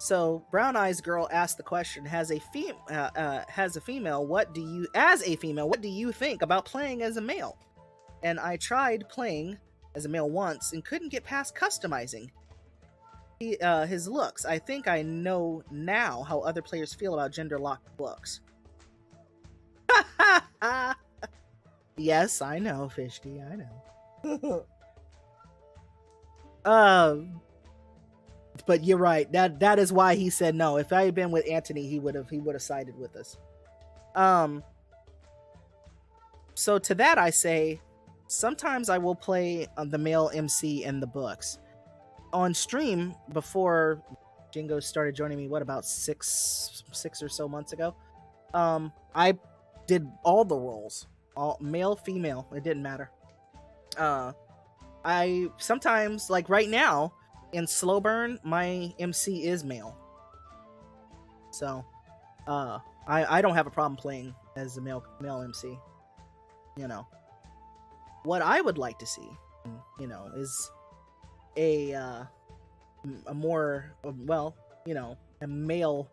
So Brown Eyes Girl asked the question: has a female? What do you, as a female, what do you think about playing as a male? And I tried playing as a male once and couldn't get past customizing his looks. I think I know now how other players feel about gender-locked books. Yes, I know, Fishty. I know. But you're right. That is why he said no. If I had been with Anthony, he would have sided with us. So to that I say, sometimes I will play the male MC in the books. On stream, before Jingo started joining me, what, about six or so months ago, I did all the roles, all male, female, it didn't matter. I sometimes, like right now in Slow Burn, my MC is male, so I don't have a problem playing as a male MC. You know, what I would like to see, you know, is a more, well, you know, a male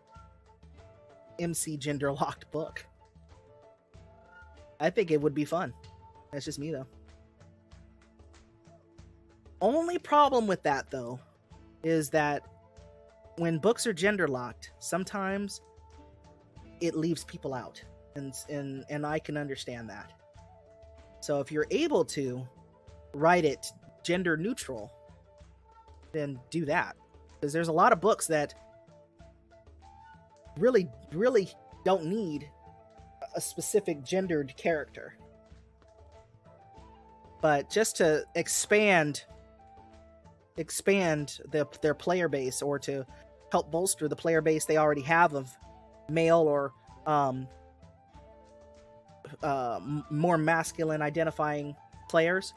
MC gender locked book. I think it would be fun. That's just me though. Only problem with that though is that when books are gender locked, sometimes it leaves people out, and I can understand that. So if you're able to write it gender neutral, then do that, because there's a lot of books that really don't need a specific gendered character, but just to expand their player base, or to help bolster the player base they already have of male or more masculine identifying players,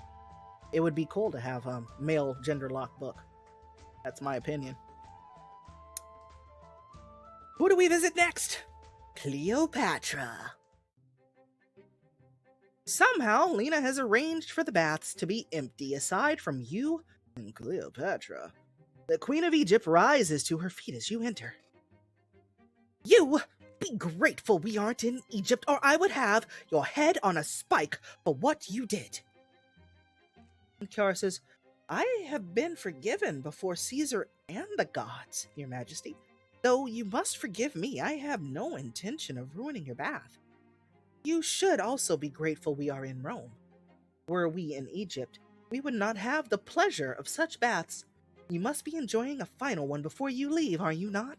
it would be cool to have a male gender locked book. That's my opinion. Who do we visit next? Cleopatra. Somehow, Lena has arranged for the baths to be empty aside from you and Cleopatra. The Queen of Egypt rises to her feet as you enter. You! Be grateful we aren't in Egypt, or I would have your head on a spike for what you did. And Kiara says, I have been forgiven before Caesar and the gods, Your Majesty. Though you must forgive me, I have no intention of ruining your bath. You should also be grateful we are in Rome. Were we in Egypt, we would not have the pleasure of such baths. You must be enjoying a final one before you leave, are you not?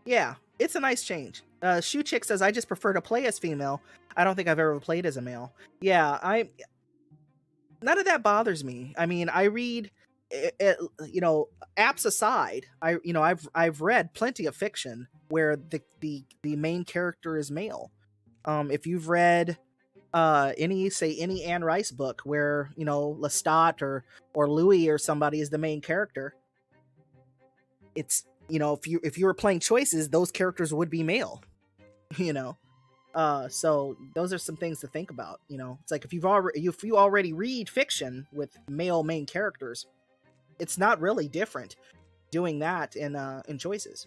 Yeah, it's a nice change. Shoe Chick says, I just prefer to play as female. I don't think I've ever played as a male. Yeah, none of that bothers me. I mean, I read, you know, apps aside, I've read plenty of fiction where the main character is male. If you've read any Anne Rice book where, you know, Lestat or Louis or somebody is the main character, it's, you know, if you were playing choices, those characters would be male, you know. So those are some things to think about. You know, it's like if you already read fiction with male main characters, it's not really different doing that in choices.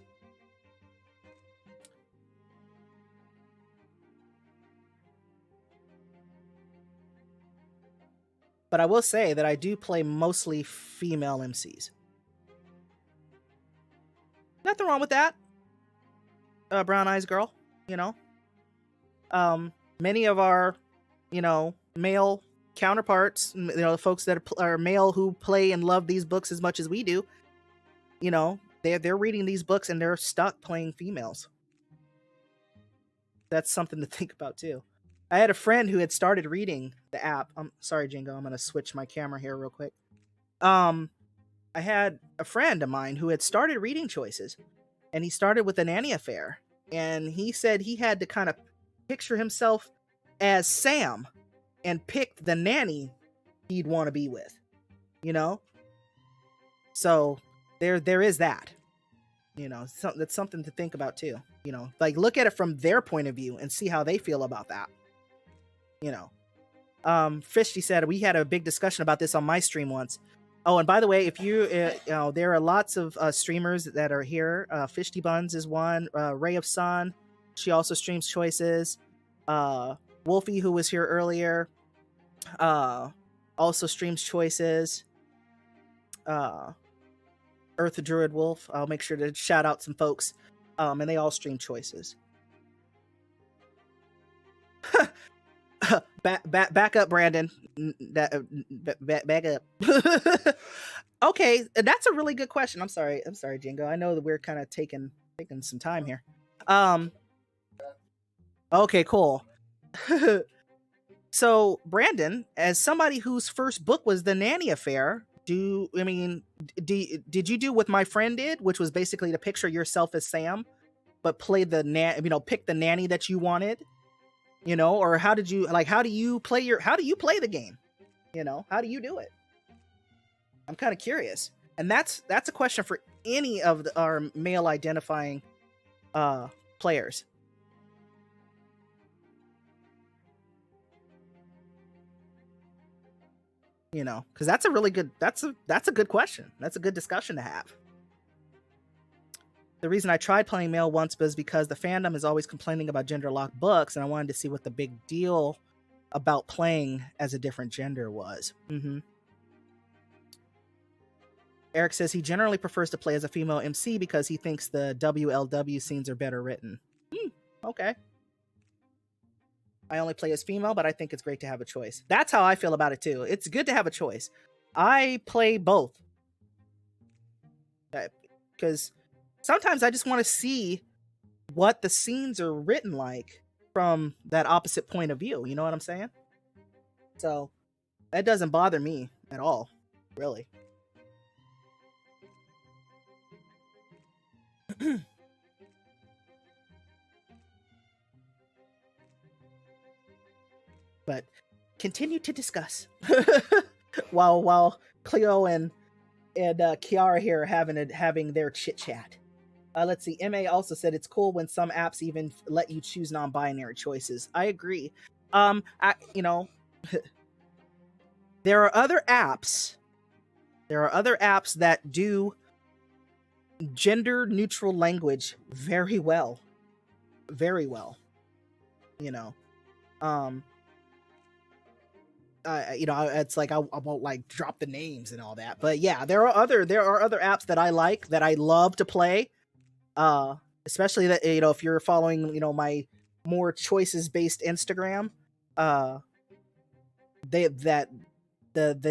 But I will say that I do play mostly female MCs. Nothing wrong with that. Brown Eyes Girl, you know. Many of our, you know, male counterparts, you know, the folks that are male who play and love these books as much as we do, you know, they're reading these books and they're stuck playing females. That's something to think about too. I had a friend who had started reading the app. I'm sorry, Jingo, I'm gonna switch my camera here real quick. I had a friend of mine who had started reading choices, and he started with a nanny affair, and he said he had to kind of picture himself as Sam and pick the nanny he'd want to be with, you know. So there is that, you know. That's something to think about too, you know. Like, look at it from their point of view and see how they feel about that, you know. Fishy said we had a big discussion about this on my stream once. Oh, and by the way, if you know, there are lots of streamers that are here. Fishty Buns is one. Ray of Sun, she also streams Choices. Wolfie, who was here earlier, also streams Choices. Earth Druid Wolf, I'll make sure to shout out some folks. And they all stream Choices. back up, Brandon. Back up. Okay, that's a really good question. I'm sorry, Jingo. I know that we're kind of taking some time here. Okay, cool. So, Brandon, as somebody whose first book was The Nanny Affair, did you do what my friend did, which was basically to picture yourself as Sam, but play pick the nanny that you wanted? You know, or how do you play the game? You know, how do you do it? I'm kind of curious. And that's a question for any of our male identifying players. You know, because that's a good question. That's a good discussion to have. The reason I tried playing male once was because the fandom is always complaining about gender locked books, and I wanted to see what the big deal about playing as a different gender was. Eric says he generally prefers to play as a female MC because he thinks the WLW scenes are better written. Okay. I only play as female, but I think it's great to have a choice. That's how I feel about it too. It's good to have a choice. I play both. Because sometimes I just want to see what the scenes are written like from that opposite point of view. You know what I'm saying? So that doesn't bother me at all, really. But continue to discuss while Cleo and Kiara here are having their chit chat. Let's see. MA also said it's cool when some apps even let you choose non-binary choices. I agree. There are other apps that do gender neutral language very well. You know. It's like I won't like drop the names and all that, but yeah, there are other apps that I like, that I love to play, especially that, you know, if you're following, you know, my more choices based Instagram, the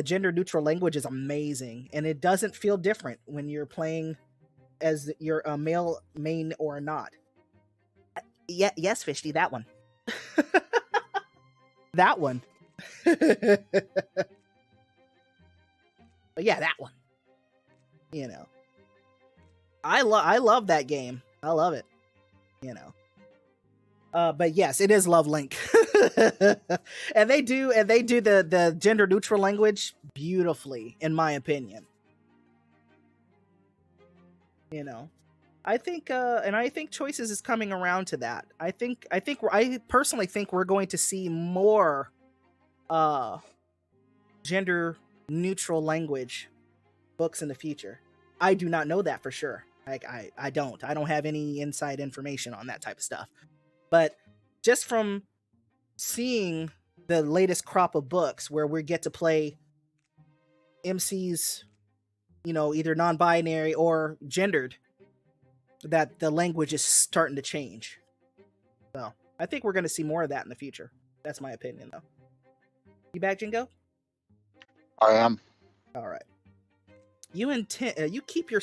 gender neutral language is amazing, and it doesn't feel different when you're playing as you're a male main or not. Yes, Fishy, that one. That one. But yeah, that one. You know, I love that game. I love it. You know. But yes, it is Love Link. and they do the gender neutral language beautifully, in my opinion. You know, I think Choices is coming around to that. I personally think we're going to see more gender neutral language books in the future. I do not know that for sure. I don't have any inside information on that type of stuff. But just from seeing the latest crop of books where we get to play MCs, you know, either non-binary or gendered, that the language is starting to change. So I think we're going to see more of that in the future. That's my opinion, though. You back, Jingo? I am. All right. You keep your